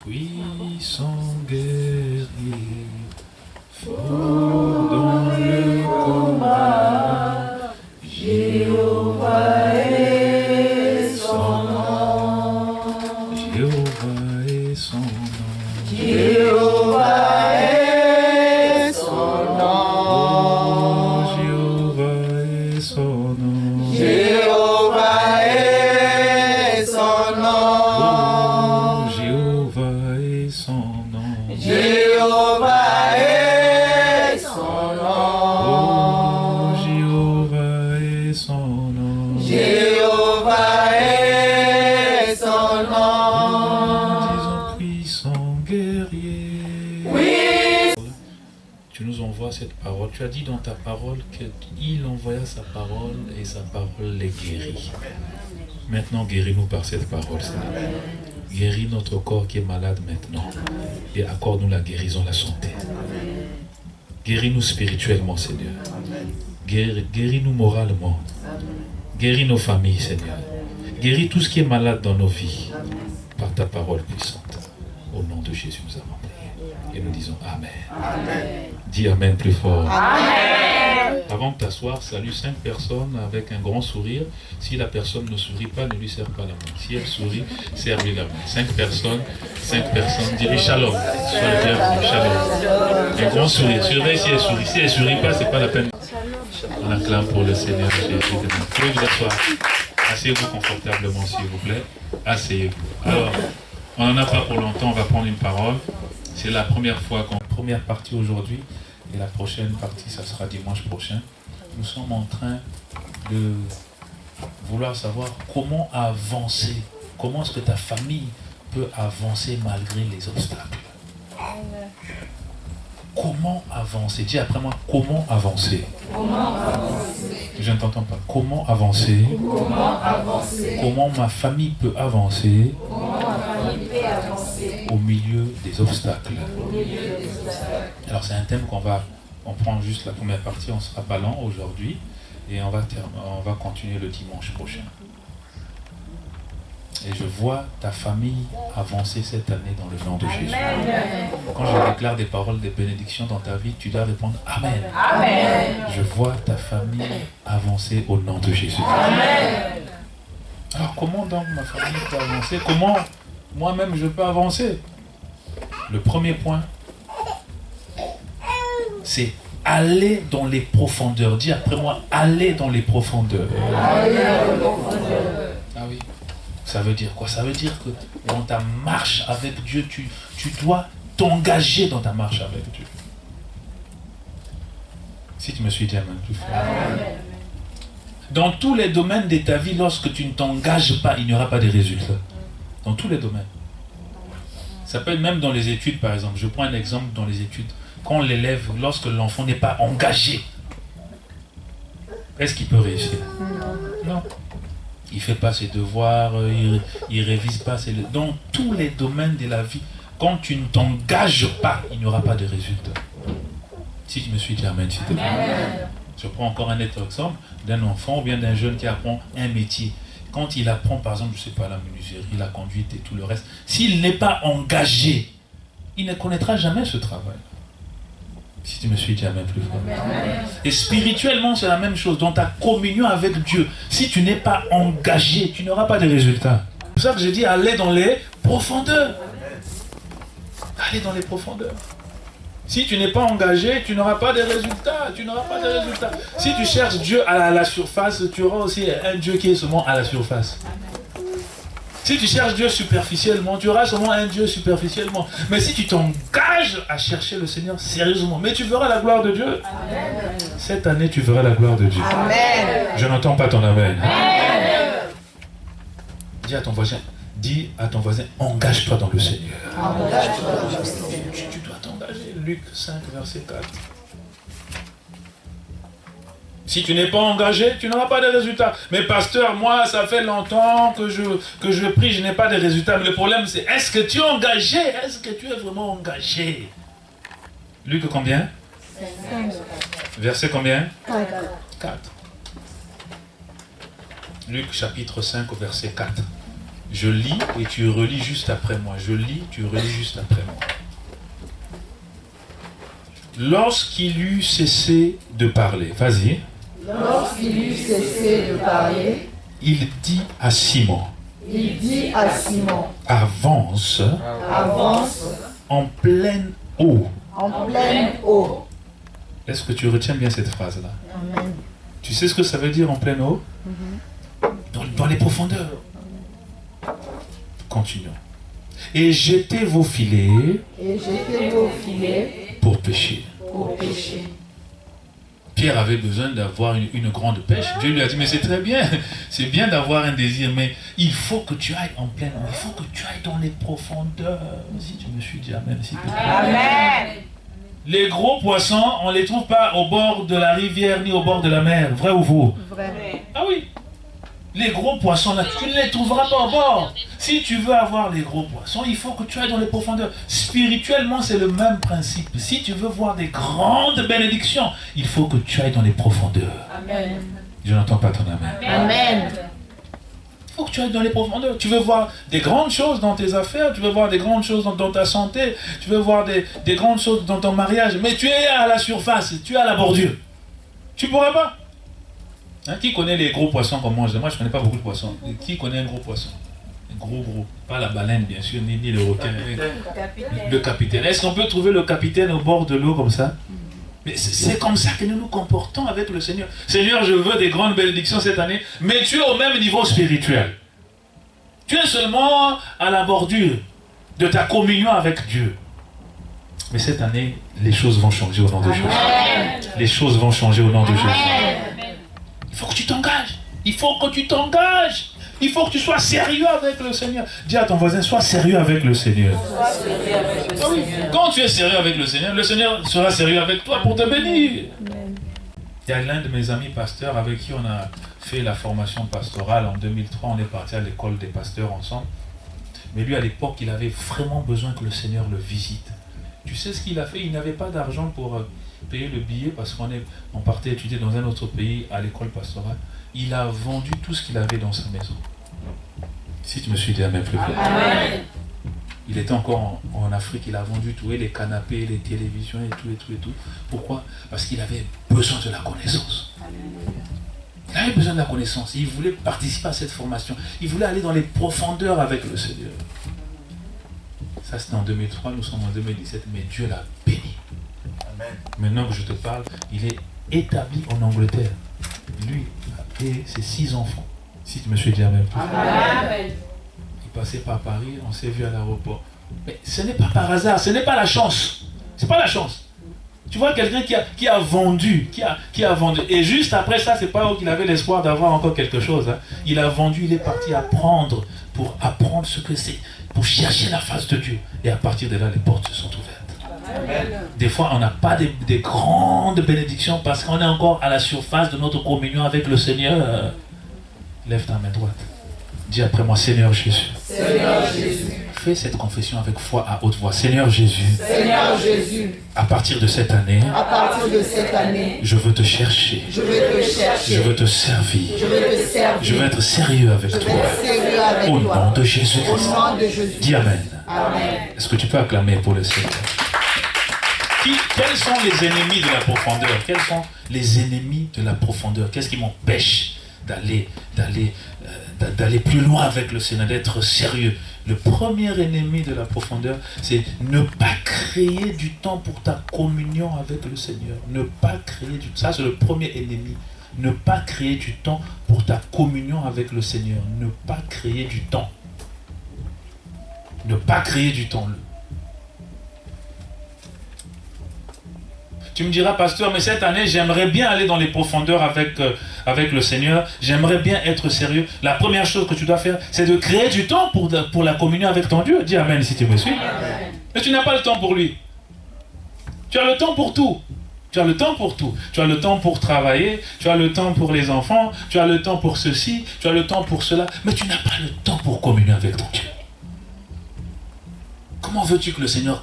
Puissant guerrier, fort dans le combat, Jéhovah est son nom. Jéhovah est son nom. Jéhovah est son nom. Jéhovah est son nom. Jéhovah est son nom. Jéhovah est son nom. Jéhovah est son nom. Jéhovah est son nom. Jéhovah est son nom. Disons puissant guerrier. Oui. Tu nous envoies cette parole. Tu as dit dans ta parole qu'il envoya sa parole et sa parole les guérit. Maintenant, guéris-nous par cette parole, Seigneur. Guéris notre corps qui est malade maintenant et accorde-nous la guérison, la santé. Guéris-nous spirituellement, Seigneur. Guéris-nous moralement. Guéris nos familles, Seigneur. Guéris tout ce qui est malade dans nos vies par ta parole puissante. Au nom de Jésus, nous avons prié. Et nous disons Amen. Amen. Dis Amen plus fort. Amen. Avant de t'asseoir, salue 5 personnes avec un grand sourire. Si la personne ne sourit pas, ne lui serre pas la main. Si elle sourit, serre-lui la main. 5 personnes, dis shalom. Sois le bienvenu, shalom. Un grand sourire. Surveille si elle sourit. Si elle ne sourit pas, ce n'est pas la peine. On acclame pour le Seigneur Jésus. Pouvez vous asseoir. Asseyez-vous confortablement, s'il vous plaît. Asseyez-vous. Alors, on n'en a pas pour longtemps, on va prendre une parole. C'est la première fois première partie aujourd'hui, et la prochaine partie, ça sera dimanche prochain. Nous sommes en train de vouloir savoir comment avancer. Comment est-ce que ta famille peut avancer malgré les obstacles? Comment avancer? Dis après moi, comment avancer? Comment avancer? Je ne t'entends pas. Comment avancer? Comment avancer? Comment ma famille peut avancer? Comment ma famille peut avancer au milieu des obstacles? Au milieu des obstacles. Alors c'est un thème on prend juste la première partie, on ne sera pas lent aujourd'hui et on va continuer le dimanche prochain. Et je vois ta famille avancer cette année dans le nom de Jésus. Amen. Quand je déclare des paroles de bénédiction dans ta vie, tu dois répondre Amen. Amen. Je vois ta famille avancer au nom de Jésus. Amen. Alors comment donc ma famille peut avancer? Comment moi-même je peux avancer? Le premier point, c'est aller dans les profondeurs. Dis après moi, aller dans les profondeurs. Aller dans les profondeurs. Ah oui. Ça veut dire quoi? Ça veut dire que dans ta marche avec Dieu, tu dois t'engager dans ta marche avec Dieu. Si tu me suis dit Amen plus fort. Dans tous les domaines de ta vie, lorsque tu ne t'engages pas, il n'y aura pas de résultats. Dans tous les domaines. Ça peut être même dans les études, par exemple. Je prends un exemple dans les études. Quand l'élève, lorsque l'enfant n'est pas engagé, est-ce qu'il peut réussir? Non. Il ne fait pas ses devoirs, il ne révise pas ses... Dans tous les domaines de la vie, quand tu ne t'engages pas, il n'y aura pas de résultat. Si tu me suis dit Amen, s'il te plaît. Je prends encore un autre exemple d'un enfant ou bien d'un jeune qui apprend un métier. Quand il apprend, par exemple, je ne sais pas, la menuiserie, la conduite et tout le reste, s'il n'est pas engagé, il ne connaîtra jamais ce travail. Si tu me suis dit Amen plus fort. Et spirituellement, c'est la même chose. Dans ta communion avec Dieu, si tu n'es pas engagé, tu n'auras pas de résultats. C'est pour ça que je dis aller dans les profondeurs. Aller dans les profondeurs. Si tu n'es pas engagé, tu n'auras pas de résultats. Tu n'auras pas de résultats. Si tu cherches Dieu à la surface, tu auras aussi un Dieu qui est seulement à la surface. Si tu cherches Dieu superficiellement, tu auras seulement un Dieu superficiellement. Mais si tu t'engages à chercher le Seigneur sérieusement, mais tu verras la gloire de Dieu. Amen. Cette année, tu verras la gloire de Dieu. Amen. Je n'entends pas ton Amen. Amen. Dis à ton voisin, engage-toi dans le Seigneur. Engage-toi dans le Seigneur. Tu dois t'engager. Luc 5, verset 4. Si tu n'es pas engagé, tu n'auras pas de résultats. Mais pasteur, moi, ça fait longtemps que je prie, je n'ai pas de résultats. Mais le problème, c'est, est-ce que tu es engagé? Est-ce que tu es vraiment engagé? Luc combien? 5. Verset combien? 4. Luc chapitre 5, verset 4. Je lis et tu relis juste après moi. Je lis, tu relis juste après moi. Lorsqu'il eut cessé de parler, vas-y. Lorsqu'il eut cessé de parler, il dit à Simon, avance, en pleine eau. Est-ce que tu retiens bien cette phrase-là? Amen. Tu sais ce que ça veut dire en pleine eau? Dans les profondeurs. Continuons. Et jetez vos filets, pour pêcher. Pierre avait besoin d'avoir une grande pêche. Dieu lui a dit, mais c'est très bien, c'est bien d'avoir un désir, mais il faut que tu ailles en pleine eau, il faut que tu ailles dans les profondeurs. Si tu me suis dit amen, s'il te plaît. Amen. Les gros poissons, on ne les trouve pas au bord de la rivière ni au bord de la mer. Vrai ou faux? Vrai. Ah oui. Les gros poissons, là, tu ne les trouveras pas au bord. Si tu veux avoir les gros poissons, il faut que tu ailles dans les profondeurs. Spirituellement, c'est le même principe. Si tu veux voir des grandes bénédictions, il faut que tu ailles dans les profondeurs. Amen. Je n'entends pas ton amen. Amen. Il faut que tu ailles dans les profondeurs. Tu veux voir des grandes choses dans tes affaires, tu veux voir des grandes choses dans ta santé, tu veux voir des grandes choses dans ton mariage, mais tu es à la surface, tu es à la bordure. Tu ne pourras pas. Hein, qui connaît les gros poissons qu'on mange? Moi, je ne connais pas beaucoup de poissons. Qui connaît un gros poisson? Un gros. Pas la baleine, bien sûr, ni le requin. Le capitaine. Est-ce qu'on peut trouver le capitaine au bord de l'eau comme ça? Mais c'est comme ça que nous nous comportons avec le Seigneur. Seigneur, je veux des grandes bénédictions cette année, mais tu es au même niveau spirituel. Tu es seulement à la bordure de ta communion avec Dieu. Mais cette année, les choses vont changer au nom de Jésus. Les choses vont changer au nom de Jésus. Il faut que tu t'engages. Il faut que tu t'engages. Il faut que tu sois sérieux avec le Seigneur. Dis à ton voisin, sois sérieux avec le Seigneur. Quand tu es sérieux avec le Seigneur sera sérieux avec toi pour te bénir. Il y a l'un de mes amis pasteurs avec qui on a fait la formation pastorale en 2003. On est parti à l'école des pasteurs ensemble. Mais lui, à l'époque, il avait vraiment besoin que le Seigneur le visite. Tu sais ce qu'il a fait? Il n'avait pas d'argent pour payer le billet parce qu'on partait étudier dans un autre pays à l'école pastorale. Il a vendu tout ce qu'il avait dans sa maison. Si tu me suis dit amen, plus clair. Amen. Il était encore en Afrique, il a vendu tout, et les canapés, les télévisions et tout. Pourquoi? Parce qu'il avait besoin de la connaissance. Il avait besoin de la connaissance. Il voulait participer à cette formation. Il voulait aller dans les profondeurs avec le Seigneur. Ça, c'était en 2003, nous sommes en 2017, mais Dieu l'a béni. Amen. Maintenant que je te parle, il est établi en Angleterre. Lui et ses 6 enfants. Si tu me suis dit amen. Amen. Il passait par Paris, on s'est vu à l'aéroport. Mais ce n'est pas par hasard, ce n'est pas la chance. C'est pas la chance. Tu vois quelqu'un qui a vendu, qui a vendu. Et juste après ça, c'est pas qu'il avait l'espoir d'avoir encore quelque chose. Hein. Il a vendu, il est parti apprendre, pour apprendre ce que c'est, pour chercher la face de Dieu. Et à partir de là, les portes se sont ouvertes. Amen. Des fois, on n'a pas des grandes bénédictions parce qu'on est encore à la surface de notre communion avec le Seigneur. Lève ta main droite. Dis après moi, Seigneur Jésus. Seigneur Jésus. Fais cette confession avec foi à haute voix. Seigneur Jésus. Seigneur Jésus. À partir de cette année. À partir de cette année. Je veux te chercher. Je veux te chercher. Je veux te servir. Je veux te servir. Je veux être sérieux avec toi. Au nom de Jésus-Christ. Au nom de Jésus. Dis amen. Amen. Est-ce que tu peux acclamer pour le Seigneur? Quels sont les ennemis de la profondeur? Quels sont les ennemis de la profondeur? Qu'est-ce qui m'empêche d'aller plus loin avec le Seigneur, d'être sérieux? Le premier ennemi de la profondeur, c'est ne pas créer du temps pour ta communion avec le Seigneur. Ne pas créer du temps. Ça, c'est le premier ennemi. Ne pas créer du temps pour ta communion avec le Seigneur. Ne pas créer du temps. Ne pas créer du temps. Tu me diras, pasteur, mais cette année, j'aimerais bien aller dans les profondeurs avec le Seigneur. J'aimerais bien être sérieux. La première chose que tu dois faire, c'est de créer du temps pour la communion avec ton Dieu. Dis amen si tu me suis. Amen. Mais tu n'as pas le temps pour lui. Tu as le temps pour tout. Tu as le temps pour tout. Tu as le temps pour travailler. Tu as le temps pour les enfants. Tu as le temps pour ceci. Tu as le temps pour cela. Mais tu n'as pas le temps pour communier avec ton Dieu. Comment veux-tu que le Seigneur,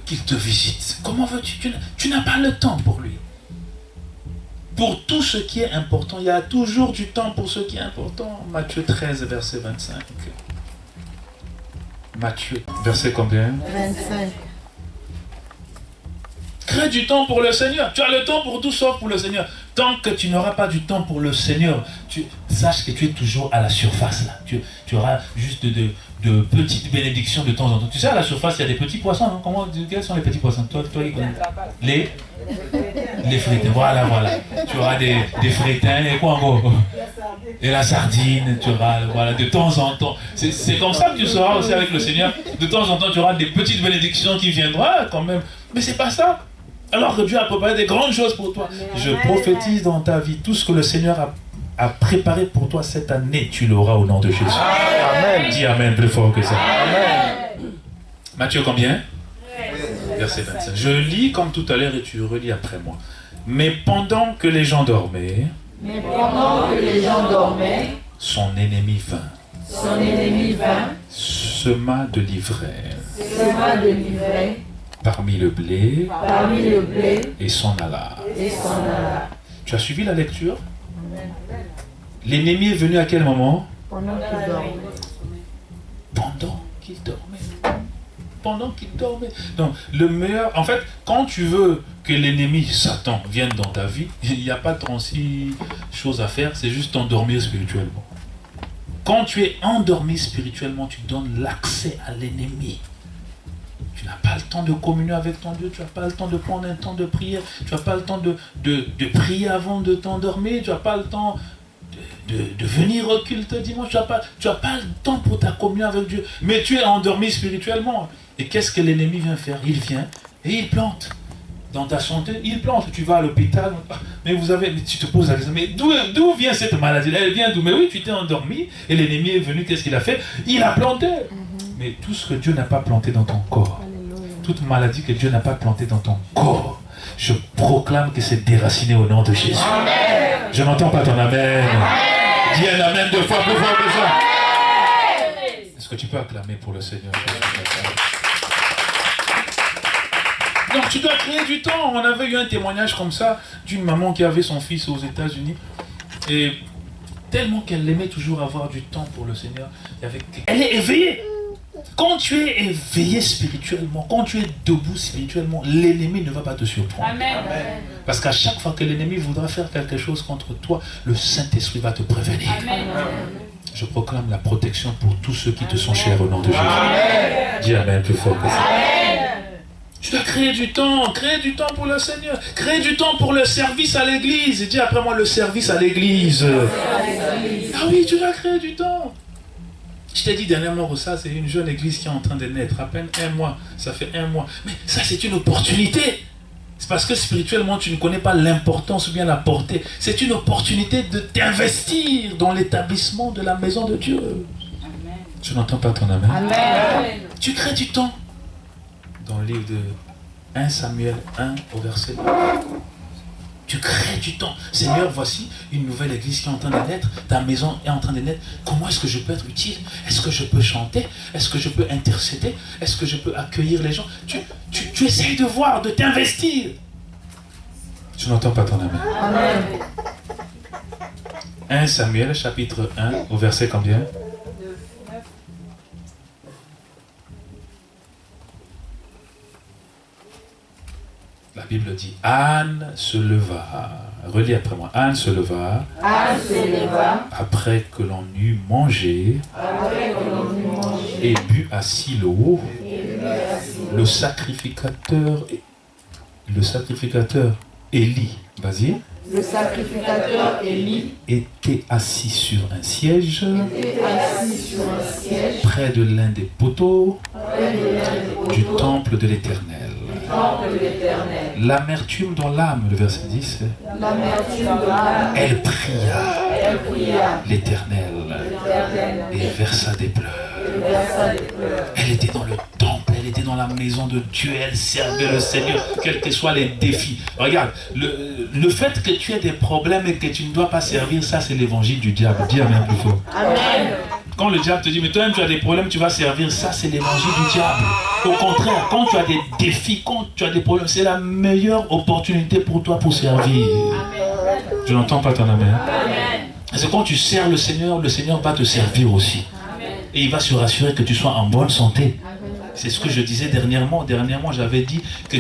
qu'il te visite? Comment veux-tu? Tu n'as pas le temps pour lui. Pour tout ce qui est important, il y a toujours du temps pour ce qui est important. Matthieu 13, verset 25. Matthieu, verset combien? 25. Crée du temps pour le Seigneur. Tu as le temps pour tout sauf pour le Seigneur. Tant que tu n'auras pas du temps pour le Seigneur, sache que tu es toujours à la surface. Là. Tu auras juste de petites bénédictions de temps en temps. Tu sais, à la surface, il y a des petits poissons. Hein? Quels sont les petits poissons? Toi qui connais. Les frétins. Voilà. Tu auras des frétins et quoi encore? Et la sardine, tu auras, voilà, de temps en temps. C'est comme ça que tu seras aussi avec le Seigneur. De temps en temps, tu auras des petites bénédictions qui viendront quand même. Mais c'est pas ça. Alors que Dieu a préparé des grandes choses pour toi. Je prophétise dans ta vie, tout ce que le Seigneur a préparé pour toi cette année, tu l'auras au nom de Jésus. Amen. Dis Amen plus fort que ça. Amen. Matthieu combien? Verset 25. Je lis comme tout à l'heure et tu relis après moi. Mais pendant que les gens dormaient, son ennemi vint, sema de l'ivraie parmi le blé et s'en alla. Tu as suivi la lecture? L'ennemi est venu à quel moment? Pendant qu'il dormait. Pendant qu'il dormait. Donc, le meilleur... En fait, quand tu veux que l'ennemi, Satan, vienne dans ta vie, il n'y a pas 36 choses à faire, c'est juste t'endormir spirituellement. Quand tu es endormi spirituellement, tu donnes l'accès à l'ennemi. Tu n'as pas le temps de communier avec ton Dieu, tu n'as pas le temps de prendre un temps de prière, tu n'as pas le temps de prier avant de t'endormir, tu n'as pas le temps de venir au culte dimanche, tu n'as pas le temps pour ta communion avec Dieu, mais tu es endormi spirituellement. Et qu'est-ce que l'ennemi vient faire? Il vient et il plante. Dans ta santé, il plante. Tu vas à l'hôpital, mais tu te poses la question, mais d'où vient cette maladie? Elle vient d'où? Mais oui, tu t'es endormi et l'ennemi est venu, qu'est-ce qu'il a fait? Il a planté. Mais tout ce que Dieu n'a pas planté dans ton corps, toute maladie que Dieu n'a pas plantée dans ton corps, je proclame que c'est déraciné au nom de Jésus. Amen. Je n'entends pas ton amen. Amen. Dis un amen 2 fois plus fort que ça. Est-ce que tu peux acclamer pour le Seigneur? Donc tu dois créer du temps. On avait eu un témoignage comme ça d'une maman qui avait son fils aux États-Unis et tellement qu'elle aimait toujours avoir du temps pour le Seigneur, elle est éveillée. Quand tu es éveillé spirituellement, quand tu es debout spirituellement, l'ennemi ne va pas te surprendre. Amen. Parce qu'à chaque fois que l'ennemi voudra faire quelque chose contre toi, le Saint-Esprit va te prévenir. Amen. Je proclame la protection pour tous ceux qui te sont chers au nom de Jésus. Amen. Dis Amen plus fort que ça. Amen. Tu dois créer du temps pour le Seigneur, créer du temps pour le service à l'église. Dis après moi le service à l'église. Ah oui, tu dois créer du temps. Je t'ai dit dernièrement, ça c'est une jeune église qui est en train de naître, à peine 1 mois, ça fait 1 mois. Mais ça c'est une opportunité. C'est parce que spirituellement tu ne connais pas l'importance ou bien la portée. C'est une opportunité de t'investir dans l'établissement de la maison de Dieu. Amen. Tu n'entends pas ton amen? Amen. Tu crées du temps. Dans le livre de 1 Samuel 1 au verset 1. Tu crées du temps. Seigneur, voici une nouvelle église qui est en train de naître. Ta maison est en train de naître. Comment est-ce que je peux être utile? Est-ce que je peux chanter? Est-ce que je peux intercéder? Est-ce que je peux accueillir les gens? Tu essayes de voir, de t'investir. Tu n'entends pas ton amen. Amen. 1 Samuel chapitre 1 au verset combien? La Bible dit, Anne se leva. Relis après moi. Anne se leva. Après que l'on eut mangé. Et bu à Silo. Le sacrificateur Élie. Vas-y. Le sacrificateur Élie était assis sur un siège. Près de l'un des poteaux. Du temple de l'Éternel. L'amertume dans l'âme, le verset 10. Elle pria l'Éternel et versa des pleurs. Elle était dans le temple, elle était dans la maison de Dieu, elle servait le Seigneur, quels que soient les défis. Regarde, le fait que tu aies des problèmes et que tu ne dois pas servir, ça c'est l'évangile du diable. Dis Amen plus fort. Amen. Quand le diable te dit, mais toi-même tu as des problèmes, tu vas servir, ça c'est l'évangile du diable. Au contraire, quand tu as des défis, quand tu as des problèmes, c'est la meilleure opportunité pour toi pour servir. Je n'entends pas ton amen. Parce que quand tu sers le Seigneur va te servir aussi. Et il va se rassurer que tu sois en bonne santé. C'est ce que je disais dernièrement. Dernièrement, j'avais dit que